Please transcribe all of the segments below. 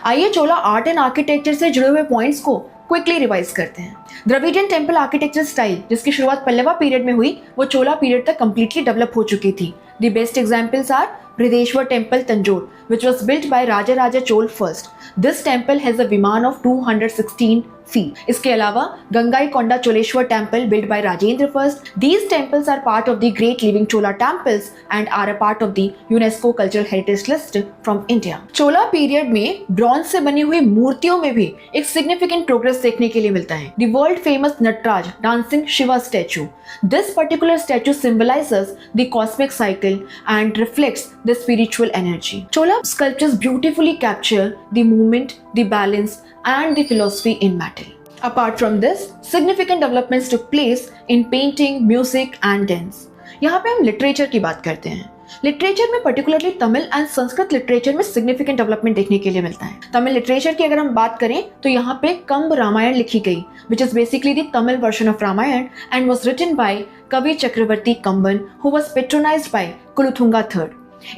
आइए चोला art and architecture से जुड़े हुए पॉइंट्स को क्विकली रिवाइज करते हैं। द्रविडियन टेम्पल आर्किटेक्चर स्टाइल जिसकी शुरुआत पल्लवा पीरियड में हुई वो चोला पीरियड तक कंप्लीटली डेवलप हो चुकी थी। The best examples are Brihadeshwar temple Tanjore which was built by Rajaraja Chol first. This temple has a Viman of 216 feet. इसके अलावा Gangaikonda Choleshwar temple built by Rajendra first. These temples are part of the Great Living Chola temples and are a part of the UNESCO Cultural Heritage List from India. Chola period में bronze से बनी हुई मूर्तियों में भी एक सिग्निफिकेंट प्रोग्रेस देखने के लिए मिलता है। The world famous Nataraj dancing Shiva statue. This particular statue symbolizes the cosmic cycle and reflects the spiritual energy. Chola sculptures beautifully capture the movement, the balance, and the philosophy in metal. Apart from this, significant developments took place in painting, music, and dance. यहाँ पे हम literature की बात करते हैं। Literature में particularly Tamil and Sanskrit literature में significant development देखने के लिए मिलता है। तमिल लिटरेचर की अगर हम बात करें तो यहाँ पे कंब रामायण लिखी गई which is basically the Tamil version of Ramayan and was written by Kavi Chakravarthy Kamban who was patronised by Kulothunga III।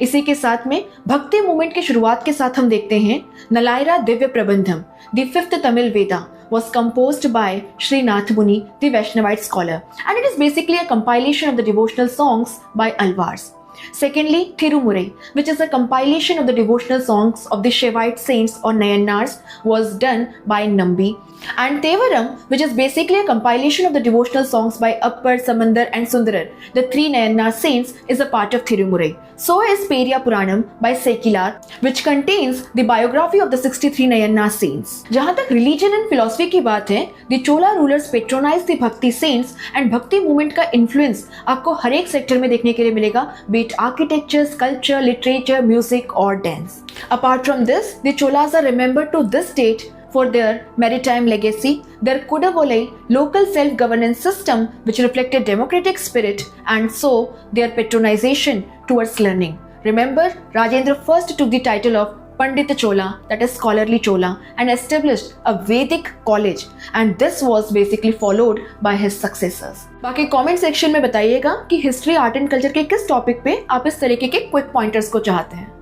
इसी के साथ में भक्ति मूवमेंट की शुरुआत के साथ हम देखते हैं नलायरा Divya Prabandham the 5th Tamil Veda was composed by Srinath Muni, the Vaishnavite scholar, and it is basically a compilation of the devotional songs by Alvars. Secondly, Thirumurai, which is a compilation of the devotional songs of the Shaivite saints or Nayanars, was done by Nambi. And Tevaram, which is basically a compilation of the devotional songs by Appar, Samandar and Sundarar, the 3 Nayanar saints, is a part of Thirumurai. So is Periya Puranam by Sekilar, which contains the biography of the 63 Nayanar saints. जहाँ तक religion and philosophy की बात है, the Chola rulers patronized the Bhakti saints and Bhakti movement का influence आपको हर एक sector में देखने के लिए मिलेगा, be it architecture, sculpture, literature, music or dance. Apart from this, the Cholas are remembered to this date for their maritime legacy, their Kudavolai local self-governance system which reflected democratic spirit, and so their patronization towards learning. Remember, Rajendra first took the title of Pandita Chola, that is scholarly Chola, and established a Vedic college, and this was basically followed by his successors. बाकी comment section में बताइएगा कि history art and culture के किस topic पे आप इस तरीके के क्विक पॉइंटर्स को चाहते हैं।